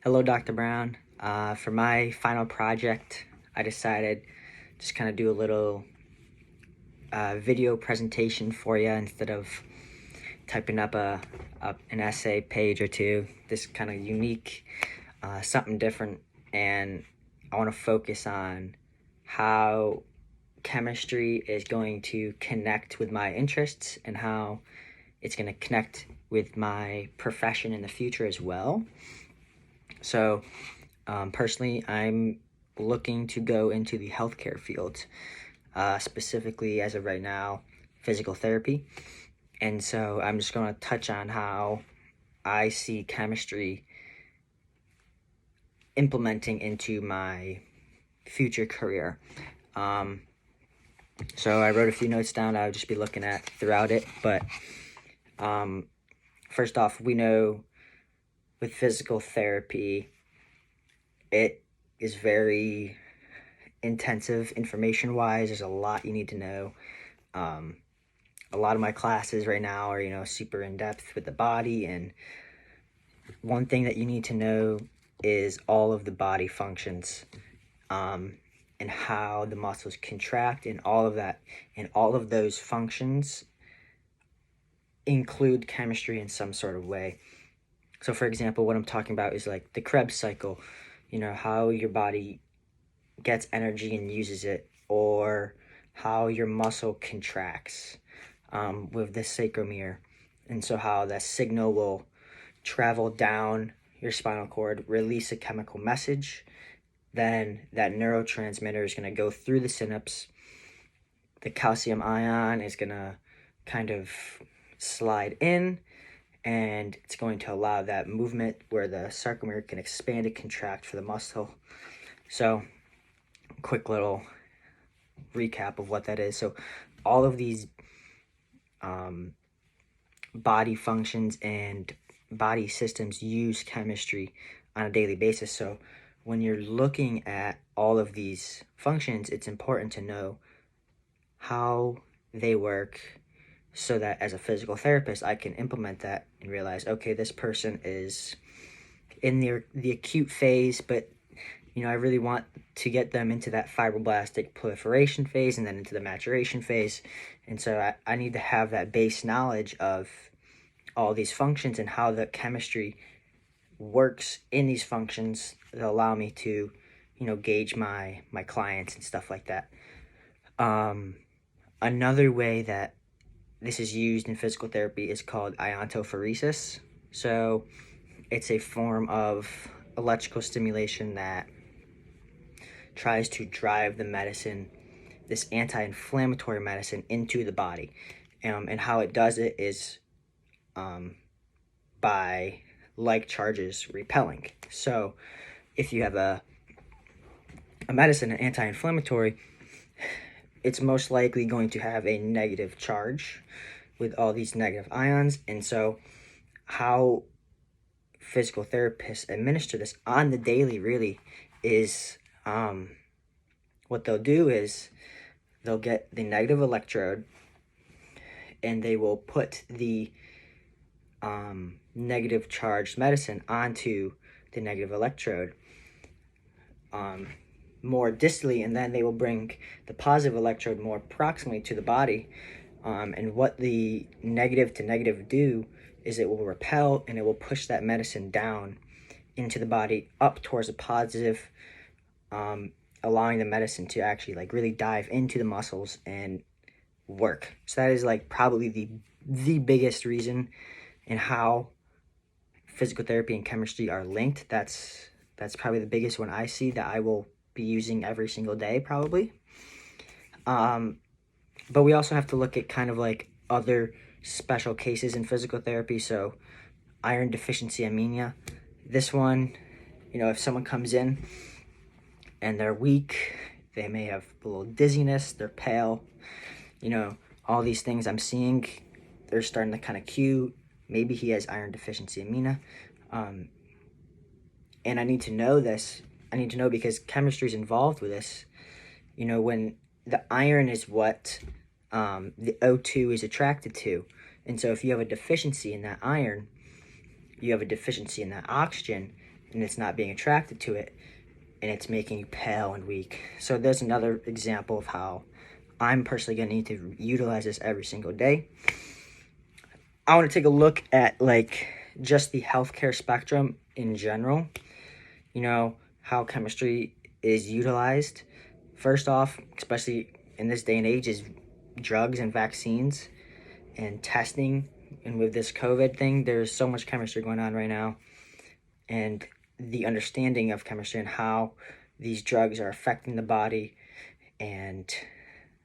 Hello, Dr. Brown. For my final project, I decided just kind of do a little video presentation for you instead of typing up an essay page or two. This kind of unique, something different, and I want to focus on how chemistry is going to connect with my interests and how it's going to connect with my profession in the future as well. So, personally, I'm looking to go into the healthcare field, specifically as of right now, physical therapy. And so I'm just going to touch on how I see chemistry implementing into my future career. So I wrote a few notes down I'll just be looking at throughout it. But first off, we know with physical therapy, it is very intensive information-wise. There's a lot you need to know. A lot of my classes right now are, super in-depth with the body, and one thing that you need to know is all of the body functions, and how the muscles contract and all of that. And all of those functions include chemistry in some sort of way. So for example, what I'm talking about is like the Krebs cycle, how your body gets energy and uses it, or how your muscle contracts with the sarcomere. And so how that signal will travel down your spinal cord, release a chemical message, then that neurotransmitter is going to go through the synapse. The calcium ion is going to kind of slide in, and it's going to allow that movement where the sarcomere can expand and contract for the muscle. So, quick little recap of what that is. So, all of these body functions and body systems use chemistry on a daily basis. So, when you're looking at all of these functions, it's important to know how they work so that as a physical therapist, I can implement that and realize, okay, this person is in the acute phase, but I really want to get them into that fibroblastic proliferation phase and then into the maturation phase. And so I need to have that base knowledge of all these functions and how the chemistry works in these functions that allow me to, gauge my clients and stuff like that. Another way that this is used in physical therapy is called iontophoresis. So it's a form of electrical stimulation that tries to drive the medicine, this anti-inflammatory medicine, into the body. And how it does it is by like charges repelling. So if you have a medicine, an anti-inflammatory, it's most likely going to have a negative charge with all these negative ions. And so how physical therapists administer this on the daily really is what they'll do is they'll get the negative electrode and they will put the negative charged medicine onto the negative electrode more distally, and then they will bring the positive electrode more proximally to the body. And what the negative to negative do is it will repel and it will push that medicine down into the body up towards the positive, allowing the medicine to actually really dive into the muscles and work. So that is probably the biggest reason in how physical therapy and chemistry are linked. That's probably the biggest one I see that I will be using every single day probably. But we also have to look at kind of other special cases in physical therapy. So iron deficiency anemia, this one, if someone comes in and they're weak, they may have a little dizziness, they're pale, all these things I'm seeing, they're starting to kind of cue maybe he has iron deficiency anemia. And I need to know this. I need to know because chemistry is involved with this. When the iron is what the O2 is attracted to. And so if you have a deficiency in that iron, you have a deficiency in that oxygen, and it's not being attracted to it, and it's making you pale and weak. So there's another example of how I'm personally going to need to utilize this every single day. I want to take a look at like just the healthcare spectrum in general, you know, how chemistry is utilized. First off, especially in this day and age, is drugs and vaccines and testing. And with this COVID thing, there's so much chemistry going on right now, and the understanding of chemistry and how these drugs are affecting the body and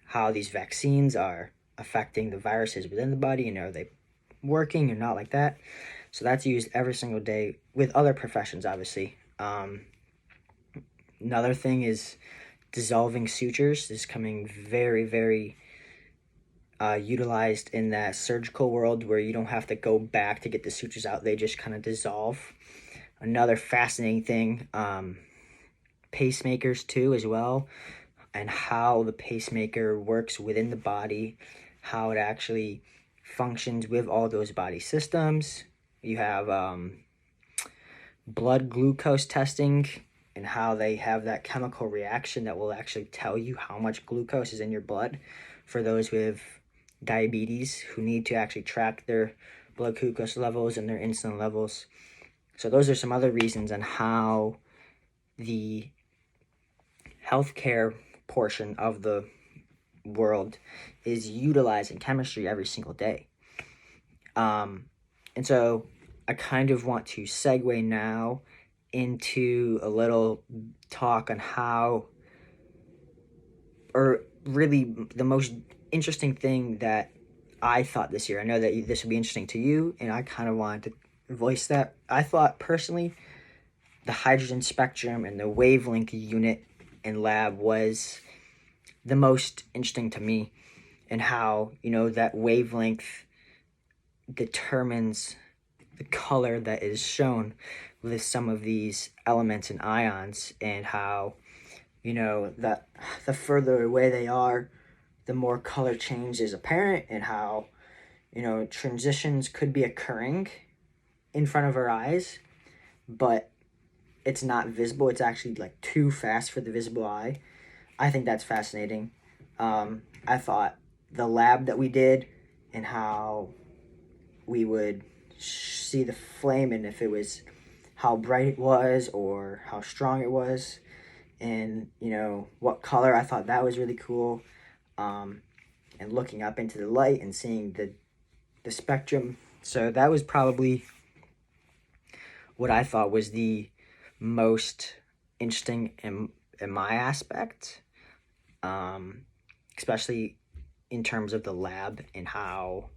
how these vaccines are affecting the viruses within the body, and are they working or not, like that. So that's used every single day with other professions, obviously. Another thing is dissolving sutures. This is coming very, very utilized in that surgical world where you don't have to go back to get the sutures out. They just kind of dissolve. Another fascinating thing, pacemakers too as well, and how the pacemaker works within the body, how it actually functions with all those body systems. You have blood glucose testing, and how they have that chemical reaction that will actually tell you how much glucose is in your blood for those with diabetes who need to actually track their blood glucose levels and their insulin levels. So those are some other reasons on how the healthcare portion of the world is utilizing chemistry every single day. And so I kind of want to segue now into a little talk on how, or really the most interesting thing that I thought this year. I know that this would be interesting to you, and I kind of wanted to voice that. I thought personally the hydrogen spectrum and the wavelength unit in lab was the most interesting to me, and how, you know, that wavelength determines the color that is shown with some of these elements and ions, and how, you know, that the further away they are, the more color change is apparent, and how, you know, transitions could be occurring in front of our eyes, but it's not visible. It's actually like too fast for the visible eye. I think that's fascinating. I thought the lab that we did, and how we would see the flame, and if it was how bright it was or how strong it was, and, you know, what color. I thought that was really cool. And looking up into the light and seeing the spectrum. So that was probably what I thought was the most interesting in my aspect, especially in terms of the lab, and how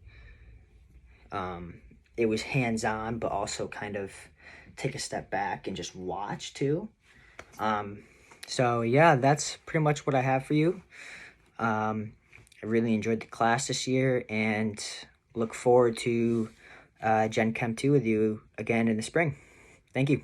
it was hands-on, but also kind of take a step back and just watch too. So yeah, that's pretty much what I have for you. I really enjoyed the class this year, and look forward to Gen Chem 2 with you again in the spring. Thank you.